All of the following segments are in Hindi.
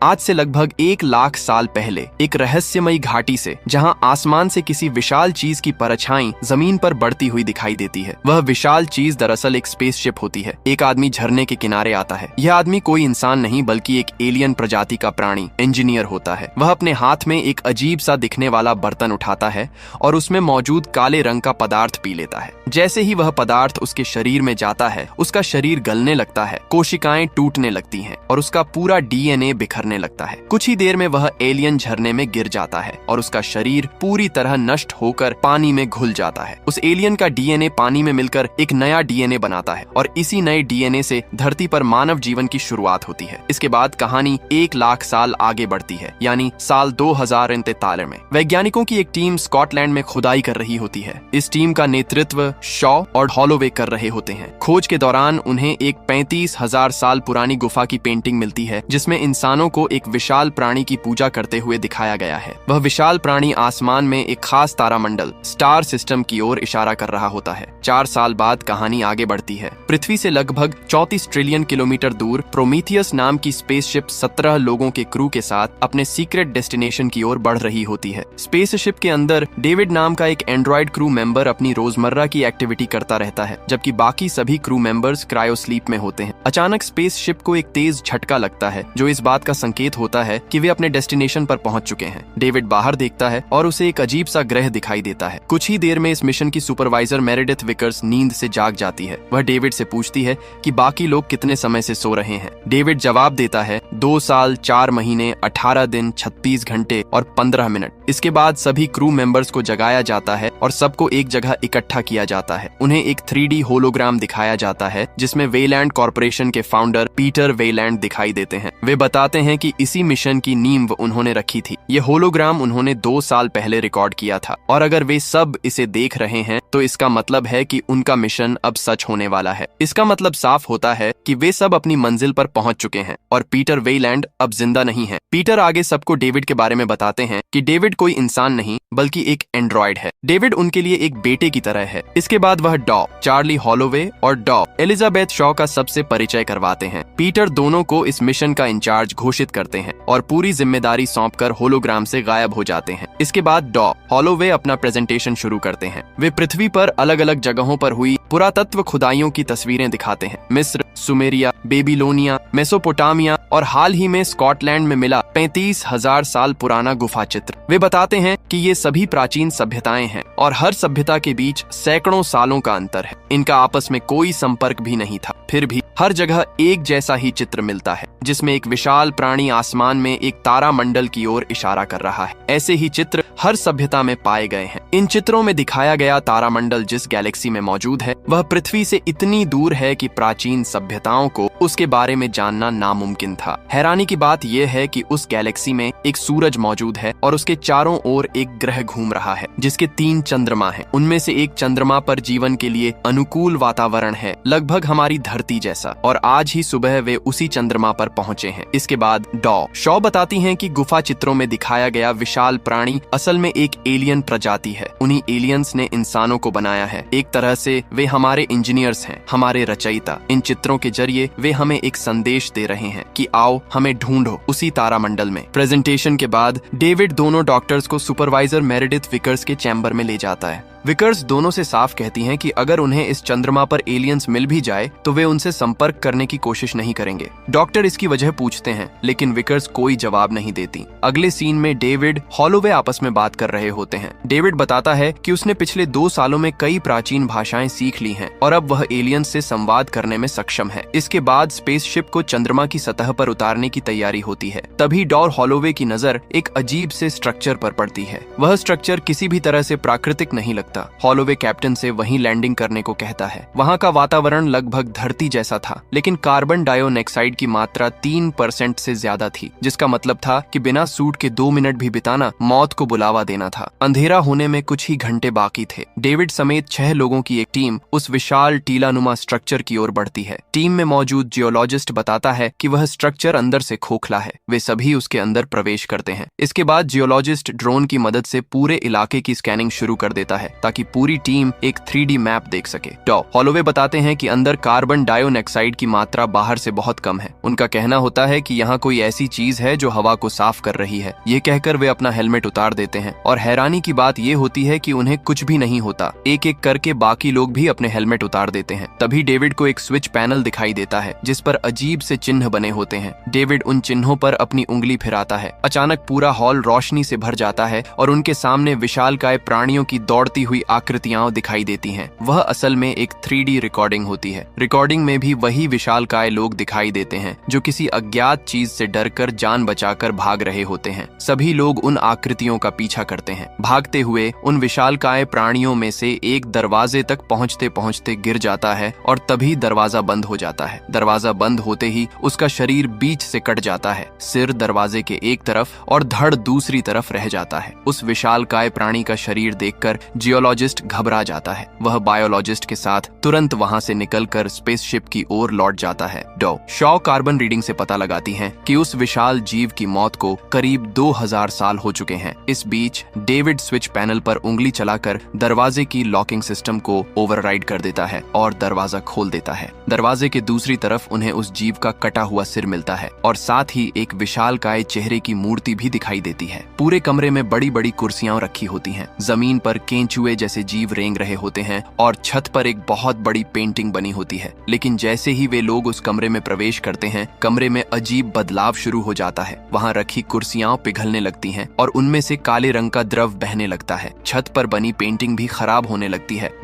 आज से लगभग 1 लाख साल पहले एक रहस्यमयी घाटी से, जहां आसमान से किसी विशाल चीज की परछाई जमीन पर बढ़ती हुई दिखाई देती है। वह विशाल चीज दरअसल एक स्पेसशिप होती है। एक आदमी झरने के किनारे आता है। यह आदमी कोई इंसान नहीं बल्कि एक एलियन प्रजाति का प्राणी इंजीनियर होता है। वह अपने हाथ में एक अजीब सा दिखने वाला बर्तन उठाता है और उसमें मौजूद काले रंग का पदार्थ पी लेता है। जैसे ही वह पदार्थ उसके शरीर में जाता है, उसका शरीर गलने लगता है, कोशिकाएं टूटने लगती हैं और उसका पूरा डीएनए बिखरने लगता है। कुछ ही देर में वह एलियन झरने में गिर जाता है और उसका शरीर पूरी तरह नष्ट होकर पानी में घुल जाता है। उस एलियन का डीएनए पानी में मिलकर एक नया डीएनए बनाता है और इसी नए डीएनए से धरती पर मानव जीवन की शुरुआत होती है। इसके बाद कहानी 1 लाख साल आगे बढ़ती है, यानी साल 2043 में। वैज्ञानिकों की एक टीम स्कॉटलैंड में खुदाई कर रही होती है। इस टीम का नेतृत्व शॉ और हॉलोवे कर रहे होते हैं। खोज के दौरान उन्हें एक 35,000 साल पुरानी गुफा की पेंटिंग मिलती है, जिसमें इंसानों को एक विशाल प्राणी की पूजा करते हुए दिखाया गया है। वह विशाल प्राणी आसमान में एक खास तारामंडल स्टार सिस्टम की ओर इशारा कर रहा होता है। 4 साल बाद कहानी आगे बढ़ती है। पृथ्वी से लगभग 34 ट्रिलियन किलोमीटर दूर प्रोमीथियस नाम की स्पेसशिप 17 लोगों के क्रू के साथ अपने सीक्रेट डेस्टिनेशन की ओर बढ़ रही होती है। स्पेसशिप के अंदर डेविड नाम का एक एंड्रॉइड क्रू मेंबर अपनी रोजमर्रा की एक्टिविटी करता रहता है, जबकि बाकी सभी क्रू मेंबर्स क्रायो स्लीप में होते हैं। अचानक स्पेसशिप को एक तेज झटका लगता है, जो इस बात का संकेत होता है कि वे अपने डेस्टिनेशन पर पहुंच चुके हैं। डेविड बाहर देखता है और उसे एक अजीब सा ग्रह दिखाई देता है। कुछ ही देर में इस मिशन की सुपरवाइजर मेरेडिथ विकर्स नींद से जाग जाती है। वह डेविड से पूछती है कि बाकी लोग कितने समय से सो रहे हैं। डेविड जवाब देता है 2 साल 4 महीने 18 दिन 36 घंटे और 15 मिनट। इसके बाद सभी क्रू मेंबर्स को जगाया जाता है और सबको एक जगह इकट्ठा किया जाता है। उन्हें एक 3D होलोग्राम दिखाया जाता है, जिसमें वेलैंड कॉर्पोरेशन के फाउंडर पीटर वेलैंड दिखाई देते हैं। वे बताते हैं कि इसी मिशन की नींव उन्होंने रखी थी। ये होलोग्राम उन्होंने 2 साल पहले रिकॉर्ड किया था और अगर वे सब इसे देख रहे हैं तो इसका मतलब है कि उनका मिशन अब सच होने वाला है। इसका मतलब साफ होता है कि वे सब अपनी मंजिल पर पहुंच चुके हैं और पीटर वेलैंड अब जिंदा नहीं है। पीटर आगे सबको डेविड के बारे में बताते हैं कि डेविड कोई इंसान नहीं बल्कि एक एंड्रॉइड है। डेविड उनके लिए एक बेटे की तरह है। इसके बाद वह डॉ चार्ली हॉलोवे और डॉ एलिजाबेथ शॉ का सबसे परिचय करवाते हैं। पीटर दोनों को इस मिशन का इंचार्ज घोषित करते हैं और पूरी जिम्मेदारी सौंपकर होलोग्राम से गायब हो जाते हैं। इसके बाद डॉ हॉलोवे अपना प्रेजेंटेशन शुरू करते हैं। वे पृथ्वी पर अलग अलग जगहों पर हुई पुरातत्व खुदाइयों की तस्वीरें दिखाते हैं। मिस्र, सुमेरिया, बेबीलोनिया, मेसोपोटामिया और हाल ही में स्कॉटलैंड में मिला 35,000 साल पुराना गुफा चित्र। वे बताते हैं कि ये सभी प्राचीन सभ्यताएं हैं और हर सभ्यता के बीच सैकड़ों सालों का अंतर है। इनका आपस में कोई संपर्क भी नहीं था। फिर भी हर जगह एक जैसा ही चित्र मिलता है, जिसमें एक विशाल प्राणी आसमान में एक तारामंडल की ओर इशारा कर रहा है। ऐसे ही चित्र हर सभ्यता में पाए गए हैं। इन चित्रों में दिखाया गया तारामंडल जिस गैलेक्सी में मौजूद है, वह पृथ्वी से इतनी दूर है कि प्राचीन सभ्यताओं को उसके बारे में जानना नामुमकिन था। हैरानी की बात यह है कि उस गैलेक्सी में एक सूरज मौजूद है और उसके चारों ओर एक ग्रह घूम रहा है, जिसके 3 चंद्रमा हैं। उनमें से एक चंद्रमा पर जीवन के लिए अनुकूल वातावरण है, लगभग हमारी धरती जैसा, और आज ही सुबह वे उसी चंद्रमा पर पहुंचे हैं। इसके बाद डॉ शॉ बताती हैं कि गुफा चित्रों में दिखाया गया विशाल प्राणी असल में एक एलियन प्रजाति है। उन्हीं एलियंस ने इंसानों को बनाया है। एक तरह से वे हमारे इंजीनियर्स हैं, हमारे रचयिता। इन चित्रों के जरिए वे हमें एक संदेश दे रहे हैं कि आओ हमें ढूंढो उसी तारामंडल में। प्रेजेंटेशन के बाद डेविड दोनों डॉक्टर्स को सुपरवाइजर मेरेडिथ विकर्स के चैम्बर में ले जाता है। विकर्स दोनों से साफ कहती हैं कि अगर उन्हें इस चंद्रमा पर एलियंस मिल भी जाए तो वे उनसे संपर्क करने की कोशिश नहीं करेंगे। डॉक्टर इसकी वजह पूछते हैं, लेकिन विकर्स कोई जवाब नहीं देती। अगले सीन में डेविड हॉलोवे आपस में बात कर रहे होते हैं। डेविड बताता है कि उसने पिछले 2 सालों में कई प्राचीन भाषाएं सीख ली हैं और अब वह एलियंस से संवाद करने में सक्षम है। इसके बाद स्पेसशिप को चंद्रमा की सतह पर उतारने की तैयारी होती है। तभी डॉ हॉलोवे की नजर एक अजीब से स्ट्रक्चर पर पड़ती है। वह स्ट्रक्चर किसी भी तरह से प्राकृतिक नहीं लगता। हॉलोवे कैप्टन से वहीं लैंडिंग करने को कहता है। वहां का वातावरण लगभग धरती जैसा था, लेकिन कार्बन डाइऑक्साइड की मात्रा 3% से ज्यादा थी, जिसका मतलब था कि बिना सूट के 2 मिनट भी बिताना मौत को बुलावा देना था। अंधेरा होने में कुछ ही घंटे बाकी थे। डेविड समेत 6 लोगों की एक टीम उस विशाल टीलानुमा स्ट्रक्चर की ओर बढ़ती है। टीम में मौजूद जियोलॉजिस्ट बताता है कि वह स्ट्रक्चर अंदर से खोखला है। वे सभी उसके अंदर प्रवेश करते हैं। इसके बाद जियोलॉजिस्ट ड्रोन की मदद से पूरे इलाके की स्कैनिंग शुरू कर देता है ताकि पूरी टीम एक 3D मैप देख सके। हॉलोवे बताते हैं कि अंदर कार्बन डाइऑक्साइड की मात्रा बाहर से बहुत कम है। उनका कहना होता है कि यहाँ कोई ऐसी चीज है जो हवा को साफ कर रही है। ये कहकर वे अपना हेलमेट उतार देते हैं और हैरानी की बात ये होती है कि उन्हें कुछ भी नहीं होता। एक एक करके बाकी लोग भी अपने हेलमेट उतार देते हैं। तभी डेविड को एक स्विच पैनल दिखाई देता है जिस पर अजीब से चिन्ह बने होते हैं। डेविड उन चिन्हों पर अपनी उंगली फिराता है। अचानक पूरा हॉल रोशनी से भर जाता है और उनके सामने विशालकाय प्राणियों की दौड़ती हुई आकृतियां दिखाई देती हैं। वह असल में एक 3D रिकॉर्डिंग होती है। रिकॉर्डिंग में भी वही विशालकाय लोग दिखाई देते हैं जो किसी अज्ञात चीज से डरकर जान बचाकर भाग रहे होते हैं। सभी लोग उन आकृतियों का पीछा करते हैं। भागते हुए उन विशालकाय प्राणियों में से एक दरवाजे तक पहुंचते पहुंचते गिर जाता है और तभी दरवाजा बंद हो जाता है। दरवाजा बंद होते ही उसका शरीर बीच से कट जाता है। सिर दरवाजे के एक तरफ और धड़ दूसरी तरफ रह जाता है। उस विशालकाय प्राणी का शरीर देखकर जियोलॉजिस्ट घबरा जाता है। वह बायोलॉजिस्ट के साथ तुरंत वहां से निकलकर स्पेसशिप की ओर लौट जाता है। शॉ कार्बन रीडिंग से पता लगाती हैं कि उस विशाल जीव की मौत को करीब 2000 साल हो चुके हैं। इस बीच डेविड स्विच पैनल पर उंगली चलाकर दरवाजे की लॉकिंग सिस्टम को ओवरराइड कर देता है और दरवाजा खोल देता है। दरवाजे के दूसरी तरफ उन्हें उस जीव का कटा हुआ सिर मिलता है और साथ ही एक विशालकाय चेहरे की मूर्ति भी दिखाई देती है। पूरे कमरे में बड़ी बड़ी कुर्सियां रखी होती हैं। जमीन पर केंचुए जैसे जीव रेंग रहे होते हैं और छत पर एक बहुत बड़ी पेंटिंग बनी होती है। लेकिन जैसे ही वे लोग उस कमरे में प्रवेश करते हैं, कमरे में अजीब बदलाव शुरू हो जाता है। वहां रखी कुर्सियां पिघलने लगती हैं और उनमें से काले रंग का द्रव बहने लगता है। छत पर बनी पेंटिंग भी खराब होने लगती है।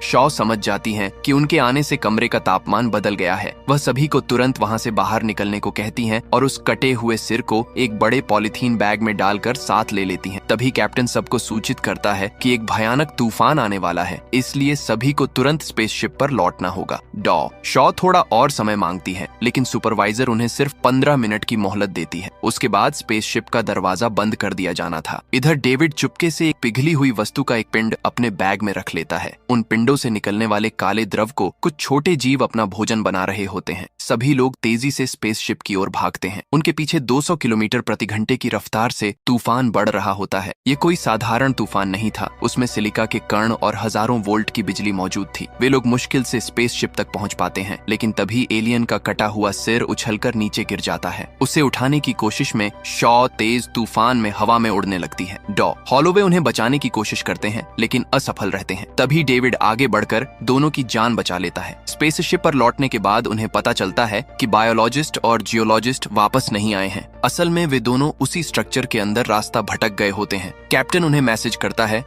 शॉ समझ जाती हैं कि उनके आने से कमरे का तापमान बदल गया है। वह सभी को तुरंत वहां से बाहर निकलने को कहती हैं और उस कटे हुए सिर को एक बड़े पॉलीथीन बैग में डालकर साथ ले लेती हैं। तभी कैप्टन सबको सूचित करता है कि एक भयानक तूफान आने वाला है, इसलिए सभी को तुरंत स्पेसशिप पर लौटना होगा। शॉ थोड़ा और समय मांगती है, लेकिन सुपरवाइजर उन्हें सिर्फ 15 मिनट की मोहलत देती है। उसके बाद स्पेसशिप का दरवाजा बंद कर दिया जाना था। इधर डेविड चुपके से एक पिघली हुई वस्तु का एक पिंड अपने बैग में रख लेता है। उन पिंडों से निकलने वाले काले द्रव को कुछ छोटे जीव अपना भोजन बना रहे होते हैं। सभी लोग तेजी से स्पेसशिप की ओर भागते हैं। उनके पीछे 200 किलोमीटर प्रति घंटे की रफ्तार से तूफान बढ़ रहा होता है। ये कोई साधारण तूफान नहीं था। उसमें सिलिका के कण और हजारों वोल्ट की बिजली मौजूद थी। वे लोग मुश्किल से स्पेसशिप तक पहुंच पाते हैं, लेकिन तभी एलियन का कटा हुआ सिर उछलकर नीचे गिर जाता है। उसे उठाने की कोशिश में शॉ तेज तूफान में हवा में उड़ने लगती है। हॉलोवे उन्हें बचाने की कोशिश करते हैं, लेकिन असफल रहते हैं। तभी डेविड आगे बढ़कर दोनों की जान बचा लेता है। स्पेसशिप पर लौटने के बाद उन्हें पता चलता है कि बायोलॉजिस्ट और जियोलॉजिस्ट वापस नहीं आए हैं। असल में वे दोनों उसी स्ट्रक्चर के अंदर रास्ता भटक गए होते हैं। कैप्टन उन्हें मैसेज करता है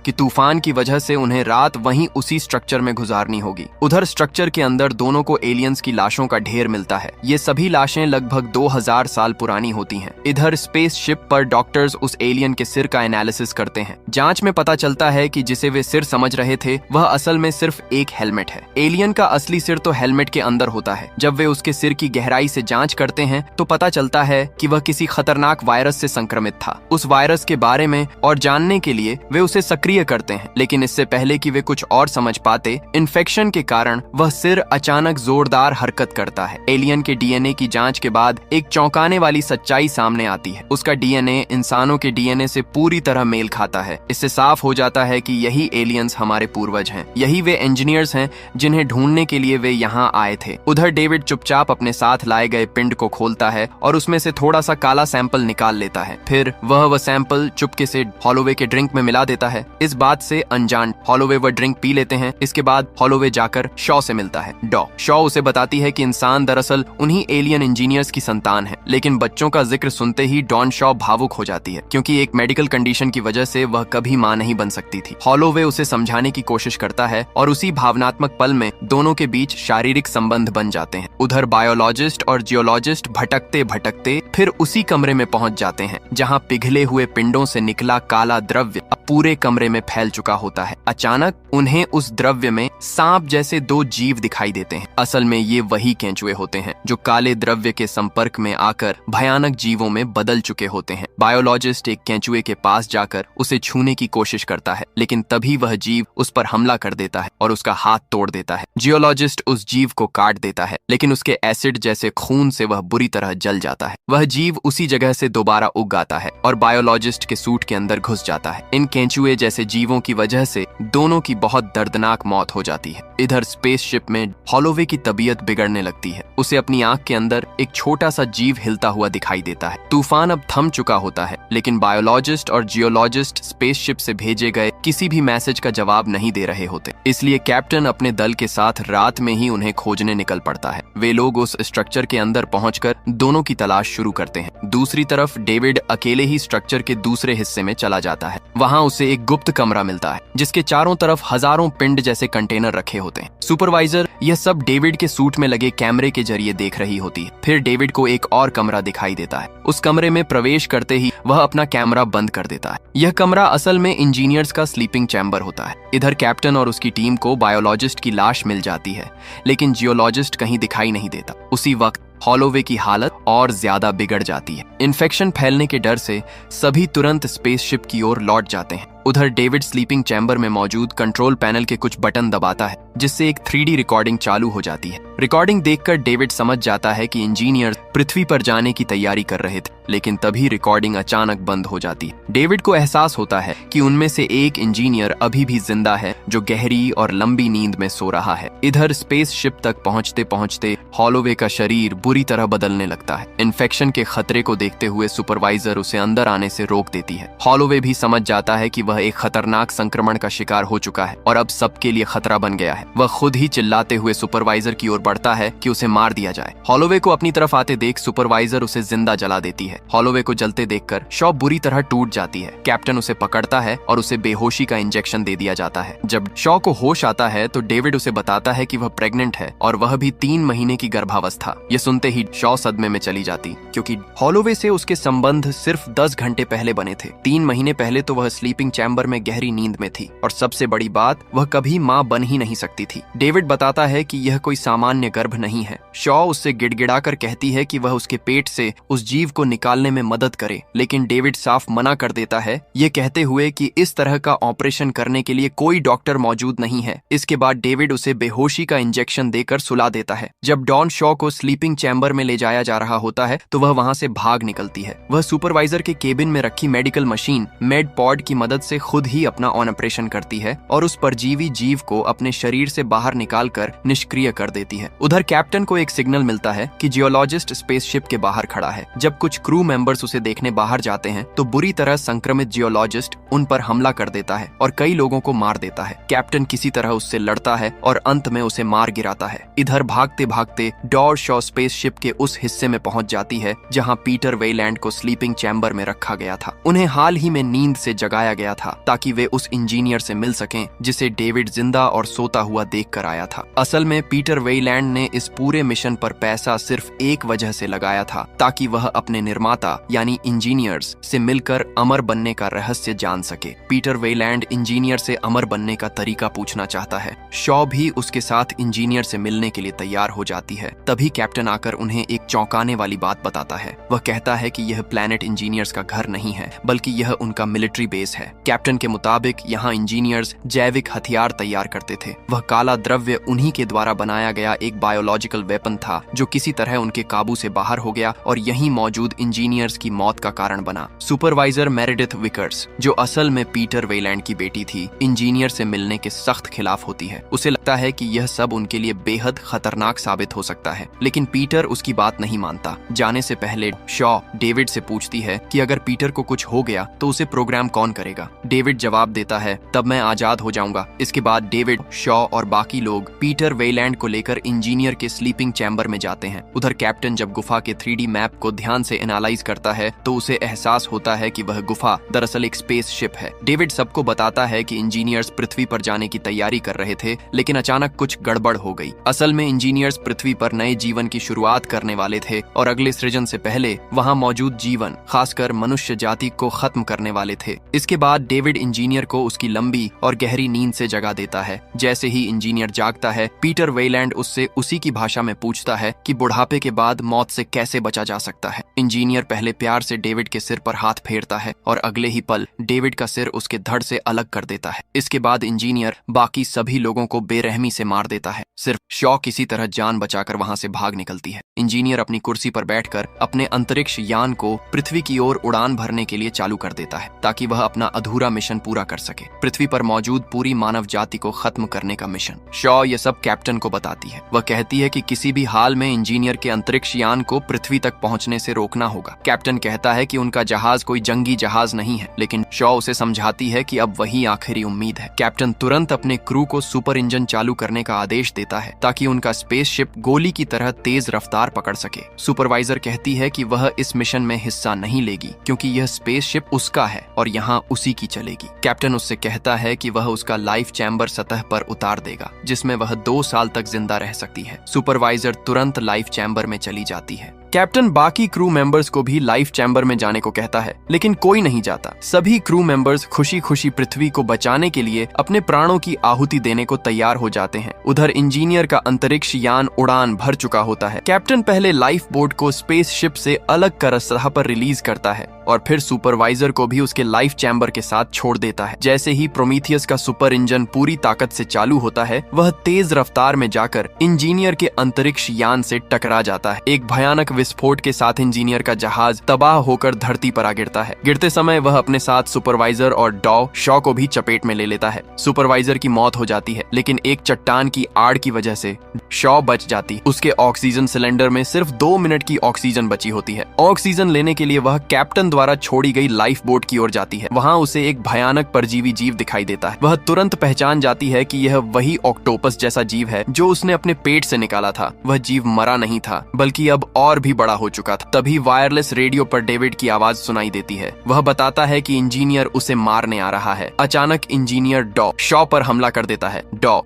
कि तूफान की वजह से उन्हें रात वहीं उसी स्ट्रक्चर में गुजारनी होगी। उधर स्ट्रक्चर के अंदर दोनों को एलियंस की लाशों का ढेर मिलता है। ये सभी लाशें लगभग 2000 साल पुरानी होती हैं। इधर स्पेसशिप पर डॉक्टर्स उस एलियन के सिर का एनालिसिस करते हैं। जांच में पता चलता है कि जिसे वे सिर समझ रहे थे वह असल में सिर्फ एक हेलमेट है। एलियन का असली सिर तो हेलमेट के अंदर होता है। जब वे उसके सिर की गहराई से जांच करते हैं तो पता चलता है कि वह किसी खतरनाक वायरस से संक्रमित था। उस वायरस के बारे में और जानने के लिए वे उसे सक्रिय करते हैं, लेकिन इससे पहले कि वे कुछ और समझ पाते, इन्फेक्शन के कारण वह सिर अचानक जोरदार हरकत करता है। एलियन के डीएनए की जांच के बाद एक चौंकाने वाली सच्चाई सामने आती है। उसका डीएनए इंसानों के डीएनए से पूरी तरह मेल खाता है। इससे साफ हो जाता है कि यही एलियंस हमारे पूर्वज हैं। यही वे इंजीनियर्स हैं जिन्हें ढूंढने के लिए वे यहाँ आए थे। उधर डेविड चुपचाप अपने साथ लाए गए पिंड को खोलता है और उसमें से थोड़ा सा काला सैंपल निकाल लेता है। फिर वह सैंपल चुपके से हॉलोवे के ड्रिंक में मिला देता है। इस बात से अनजान हॉलोवे वह ड्रिंक पी लेते हैं। इसके बाद हॉलोवे जाकर शॉ से मिलता है। शॉ उसे बताती है कि इंसान दरअसल उन्हीं एलियन इंजीनियर्स की संतान है, लेकिन बच्चों का जिक्र सुनते ही डॉन शॉ भावुक हो जाती है, क्योंकि एक मेडिकल कंडीशन की वजह से वह कभी मां नहीं बन सकती थी। हॉलोवे उसे समझाने की कोशिश करता है और उसी भावनात्मक पल में दोनों के बीच शारीरिक संबंध बन जाते हैं। उधर बायोलॉजिस्ट और जियोलॉजिस्ट भटकते भटकते फिर उसी कमरे में पहुंच जाते हैं जहां पिघले हुए पिंडों से निकला काला द्रव्य पूरे कमरे में फैल चुका होता है। अचानक उन्हें उस द्रव्य में सांप जैसे दो जीव दिखाई देते हैं। असल में ये वही केंचुए होते हैं जो काले द्रव्य के संपर्क में आकर भयानक जीवों में बदल चुके होते हैं। बायोलॉजिस्ट एक केंचुए के पास जाकर उसे छूने की कोशिश करता है, लेकिन तभी वह जीव उस पर हमला कर देता है और उसका हाथ तोड़ देता है। जियोलॉजिस्ट उस जीव को काट देता है, लेकिन उसके एसिड जैसे खून से वह बुरी तरह जल जाता है। वह जीव उसी जगह से दोबारा उग आता है और बायोलॉजिस्ट के सूट के अंदर घुस जाता है। इन केंचुए जैसे जीवों की वजह से दोनों की बहुत दर्दनाक मौत हो जाती है। इधर स्पेसशिप में हॉलोवे की तबीयत बिगड़ने लगती है। उसे अपनी आंख के अंदर एक छोटा सा जीव हिलता हुआ दिखाई देता है। तूफान अब थम चुका होता है, लेकिन बायोलॉजिस्ट और जियोलॉजिस्ट स्पेसशिप से भेजे गए किसी भी मैसेज का जवाब नहीं दे रहे होते। इसलिए कैप्टन अपने दल के साथ रात में ही उन्हें खोजने निकल पड़ता है। वे लोग उस स्ट्रक्चर के अंदर पहुंचकर दोनों की तलाश शुरू करते हैं। दूसरी तरफ डेविड अकेले ही स्ट्रक्चर के दूसरे हिस्से में चला जाता है। वहां उसे एक गुप्त कमरा मिलता है जिसके चारों तरफ हजारों पिंड जैसे कंटेनर रखे होते हैं। सुपरवाइजर यह सब डेविड के सूट में लगे कैमरे के जरिए देख रही होती है। फिर डेविड को एक और कमरा दिखाई देता है। उस कमरे में प्रवेश करते ही वह अपना कैमरा बंद कर देता है। यह कमरा असल में इंजीनियर्स का स्लीपिंग चैम्बर होता है। इधर कैप्टन और उसकी टीम को बायोलॉजिस्ट की लाश मिल जाती है, लेकिन जियोलॉजिस्ट कहीं दिखाई नहीं देता। उसी वक्त हॉलोवे की हालत और ज्यादा बिगड़ जाती है। इन्फेक्शन फैलने के डर से सभी तुरंत स्पेसशिप की ओर लौट जाते हैं। उधर डेविड स्लीपिंग चैम्बर में मौजूद कंट्रोल पैनल के कुछ बटन दबाता है, जिससे एक 3D रिकॉर्डिंग चालू हो जाती है। रिकॉर्डिंग देखकर डेविड समझ जाता है कि इंजीनियर पृथ्वी पर जाने की तैयारी कर रहे थे, लेकिन तभी रिकॉर्डिंग अचानक बंद हो जाती है। डेविड को एहसास होता है कि उनमें से एक इंजीनियर अभी भी जिंदा है, जो गहरी और लंबी नींद में सो रहा है। इधर स्पेसशिप तक पहुंचते पहुंचते हॉलोवे का शरीर बुरी तरह बदलने लगता है। इन्फेक्शन के खतरे को देखते हुए सुपरवाइजर उसे अंदर आने से रोक देती है। हॉलोवे भी समझ जाता है कि वह एक खतरनाक संक्रमण का शिकार हो चुका है और अब सबके लिए खतरा बन गया है। वह खुद ही चिल्लाते हुए सुपरवाइजर की ओर बढ़ता है कि उसे मार दिया जाए। हॉलोवे को अपनी तरफ आते देख सुपरवाइजर उसे जिंदा जला देती है। हॉलोवे को जलते देखकर शॉ बुरी तरह टूट जाती है। कैप्टन उसे पकड़ता है और उसे बेहोशी का इंजेक्शन दे दिया जाता है। जब शॉ को होश आता है तो डेविड उसे बताता है कि वह प्रेग्नेंट है और वह भी 3 महीने की गर्भावस्था। ये सुनते ही शॉ सदमे में चली जाती, क्योंकि हॉलोवे से उसके संबंध सिर्फ 10 घंटे पहले बने थे। 3 महीने पहले तो वह स्लीपिंग चैम्बर में गहरी नींद में थी, और सबसे बड़ी बात, वह कभी मां बन ही नहीं सकती थी। डेविड बताता है कि यह कोई सामान्य गर्भ नहीं है। शॉ उससे गिड़गिड़ाकर कहती है कि वह उसके पेट से उस जीव को निकालने में मदद करे, लेकिन डेविड साफ मना कर देता है, ये कहते हुए कि इस तरह का ऑपरेशन करने के लिए कोई डॉक्टर मौजूद नहीं है। इसके बाद डेविड उसे बेहोशी का इंजेक्शन देकर सुला देता है। जब डॉन शॉ को स्लीपिंग चैम्बर में ले जाया जा रहा होता है तो वह वहां से भाग निकलती है। वह सुपरवाइजर के केबिन में रखी मेडिकल मशीन मेड पॉड की मदद से खुद ही अपना ऑपरेशन करती है और उस परजीवी जीव को अपने शरीर से बाहर निकालकर निष्क्रिय कर देती है। उधर कैप्टन को एक सिग्नल मिलता है कि जियोलॉजिस्ट स्पेसशिप के बाहर खड़ा है। जब कुछ क्रू मेंबर्स उसे देखने बाहर जाते हैं तो बुरी तरह संक्रमित जियोलॉजिस्ट उन पर हमला कर देता है और कई लोगों को मार देता है। कैप्टन किसी तरह उससे लड़ता है और अंत में उसे मार गिराता है। इधर भागते भागते डॉर शॉ स्पेसशिप के उस हिस्से में पहुंच जाती है जहां पीटर वेलैंड को स्लीपिंग चैम्बर में रखा गया था। उन्हें हाल ही में नींद से जगाया गया था ताकि वे उस इंजीनियर से मिल सकें जिसे डेविड जिंदा और सोता हुआ देख कर आया था। असल में पीटर वेलैंड ने इस पूरे मिशन पर पैसा सिर्फ एक वजह से लगाया था, ताकि वह अपने निर्माता यानी इंजीनियर्स से मिलकर अमर बनने का रहस्य जान सके। पीटर वेलैंड इंजीनियर से अमर बनने का तरीका पूछना चाहता है। शॉ भी उसके साथ इंजीनियर से मिलने के लिए तैयार हो जाती है। तभी कैप्टन आकर उन्हें एक चौंकाने वाली बात बताता है। वह कहता है कि यह प्लैनेट इंजीनियर्स का घर नहीं है, बल्कि यह उनका मिलिट्री बेस है। कैप्टन के मुताबिक यहाँ इंजीनियर्स जैविक हथियार तैयार करते थे। वह काला द्रव्य उन्हीं के द्वारा बनाया गया एक बायोलॉजिकल वेपन था जो किसी तरह उनके काबू से बाहर हो गया और यहीं मौजूद इंजीनियर्स की मौत का कारण बना। सुपरवाइजर मेरेडिथ विकर्स, जो असल में पीटर वेलैंड की बेटी थी, इंजीनियर से मिलने के सख्त खिलाफ होती है। उसे लगता है कि यह सब उनके लिए बेहद खतरनाक साबित हो सकता है, लेकिन पीटर उसकी बात नहीं मानता। जाने से पहले शॉ डेविड से पूछती है कि अगर पीटर को कुछ हो गया तो उसे प्रोग्राम कौन करेगा। डेविड जवाब देता है, तब मैं आजाद हो जाऊंगा। इसके बाद डेविड, शॉ और बाकी लोग पीटर वेलैंड को लेकर इंजीनियर के स्लीपिंग चैम्बर में जाते हैं। उधर कैप्टन जब गुफा के 3D मैप को ध्यान से एनालाइज करता है तो उसे एहसास होता है कि वह गुफा दरअसल एक स्पेसशिप है। डेविड सबको बताता है कि इंजीनियर्स पृथ्वी पर जाने की तैयारी कर रहे थे, लेकिन अचानक कुछ गड़बड़ हो गई। असल में इंजीनियर्स पृथ्वी पर नए जीवन की शुरुआत करने वाले थे और अगले सृजन से पहले वहां मौजूद जीवन, खासकर मनुष्य जाति को खत्म करने वाले थे। इसके बाद डेविड इंजीनियर को उसकी लंबी और गहरी नींद से जगा देता है। जैसे ही इंजीनियर जागता है, पीटर वेलैंड उससे उसी की भाषा में पूछता है कि बुढ़ापे के बाद मौत से कैसे बचा जा सकता है। इंजीनियर पहले प्यार से डेविड के सिर पर हाथ फेरता है और अगले ही पल डेविड का सिर उसके धड़ से अलग कर देता है। इसके बाद इंजीनियर बाकी सभी लोगों को बेरहमी से मार देता है। सिर्फ शॉ किसी तरह जान बचाकर वहां से भाग निकलती है। इंजीनियर अपनी कुर्सी पर बैठकर अपने अंतरिक्ष यान को पृथ्वी की ओर उड़ान भरने के लिए चालू कर देता है ताकि वह अपना अधूरा अधूरा मिशन पूरा कर सके, पृथ्वी पर मौजूद पूरी मानव जाति को खत्म करने का मिशन। शॉ ये सब कैप्टन को बताती है। वह कहती है कि किसी भी हाल में इंजीनियर के अंतरिक्ष यान को पृथ्वी तक पहुंचने से रोकना होगा। कैप्टन कहता है कि उनका जहाज कोई जंगी जहाज नहीं है, लेकिन शॉ उसे समझाती है कि अब वही आखिरी उम्मीद है। कैप्टन तुरंत अपने क्रू को सुपर इंजन चालू करने का आदेश देता है ताकि उनका स्पेसशिप गोली की तरह तेज रफ्तार पकड़ सके। सुपरवाइजर कहती है कि वह इस मिशन में हिस्सा नहीं लेगी क्योंकि यह स्पेसशिप उसका है और यहाँ उसी की चलेगी। कैप्टन उससे कहता है कि वह उसका लाइफ चैम्बर सतह पर उतार देगा जिसमें वह 2 साल तक जिंदा रह सकती है। सुपरवाइजर तुरंत लाइफ चैम्बर में चली जाती है। कैप्टन बाकी क्रू मेंबर्स को भी लाइफ चैम्बर में जाने को कहता है, लेकिन कोई नहीं जाता। सभी क्रू मेंबर्स खुशी खुशी पृथ्वी को बचाने के लिए अपने प्राणों की आहुति देने को तैयार हो जाते हैं। उधर इंजीनियर का अंतरिक्ष यान उड़ान भर चुका होता है। कैप्टन पहले लाइफ बोट को स्पेसशिप से अलग कर सतह पर रिलीज करता है और फिर सुपरवाइजर को भी उसके लाइफ चैम्बर के साथ छोड़ देता है। जैसे ही प्रोमीथियस का सुपर इंजन पूरी ताकत से चालू होता है, वह तेज रफ्तार में जाकर इंजीनियर के अंतरिक्ष यान से टकरा जाता है। एक भयानक विस्फोट के साथ इंजीनियर का जहाज तबाह होकर धरती पर आ गिरता है। गिरते समय वह अपने साथ सुपरवाइजर और शॉ को भी चपेट में ले लेता है। सुपरवाइजर की मौत हो जाती है, लेकिन एक चट्टान की आड़ की वजह से शॉ बच जाती। उसके ऑक्सीजन सिलेंडर में सिर्फ 2 मिनट की ऑक्सीजन बची होती है। ऑक्सीजन लेने के लिए वह कैप्टन द्वारा छोड़ी गई लाइफ बोट की ओर जाती है। वहाँ उसे एक भयानक परजीवी जीव दिखाई देता है। वह तुरंत पहचान जाती है कि यह वही ऑक्टोपस जैसा जीव है जो उसने अपने पेट से निकाला था। वह जीव मरा नहीं था, बल्कि अब और भी बड़ा हो चुका था। तभी वायरलेस रेडियो पर डेविड की आवाज सुनाई देती है। वह बताता है कि इंजीनियर उसे मारने आ रहा है। अचानक इंजीनियर शॉ पर हमला कर देता है।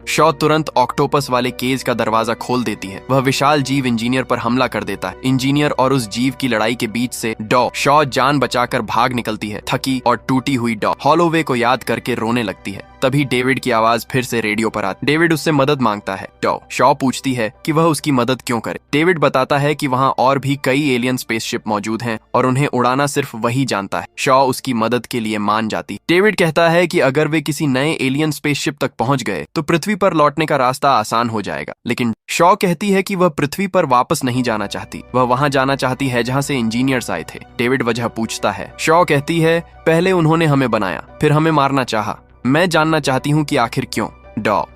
शॉ तुरंत ऑक्टोपस वाले केज का दरवाजा खोल देती है। वह विशाल जीव इंजीनियर पर हमला कर देता है। इंजीनियर और उस जीव की लड़ाई के बीच से शॉ जान बचाकर भाग निकलती है। थकी और टूटी हुई हॉलोवे को याद करके रोने लगती है। तभी डेविड की आवाज फिर से रेडियो पर आती। डेविड उससे मदद मांगता है। शॉ पूछती है कि वह उसकी मदद क्यों करे। डेविड बताता है कि वहाँ और भी कई एलियन स्पेसशिप मौजूद हैं और उन्हें उड़ाना सिर्फ वही जानता है। शॉ उसकी मदद के लिए मान जाती। डेविड कहता है कि अगर वे किसी नए एलियन स्पेसशिप तक पहुंच गए तो पृथ्वी पर लौटने का रास्ता आसान हो जाएगा, लेकिन शॉ कहती है कि वह पृथ्वी पर वापस नहीं जाना चाहती। वह वहां जाना चाहती है जहां से इंजीनियर्स आए थे। डेविड वजह पूछता है। शॉ कहती है, पहले उन्होंने हमें बनाया, फिर हमें मारना चाहा। मैं जानना चाहती हूँ कि आखिर क्यों।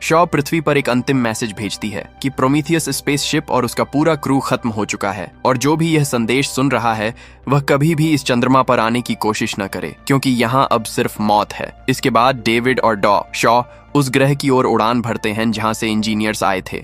शॉ पृथ्वी पर एक अंतिम मैसेज भेजती है कि प्रोमीथियस स्पेसशिप और उसका पूरा क्रू खत्म हो चुका है और जो भी यह संदेश सुन रहा है वह कभी भी इस चंद्रमा पर आने की कोशिश न करे, क्योंकि यहाँ अब सिर्फ मौत है। इसके बाद डेविड और शॉ उस ग्रह की ओर उड़ान भरते हैं जहाँ से इंजीनियर्स आए थे।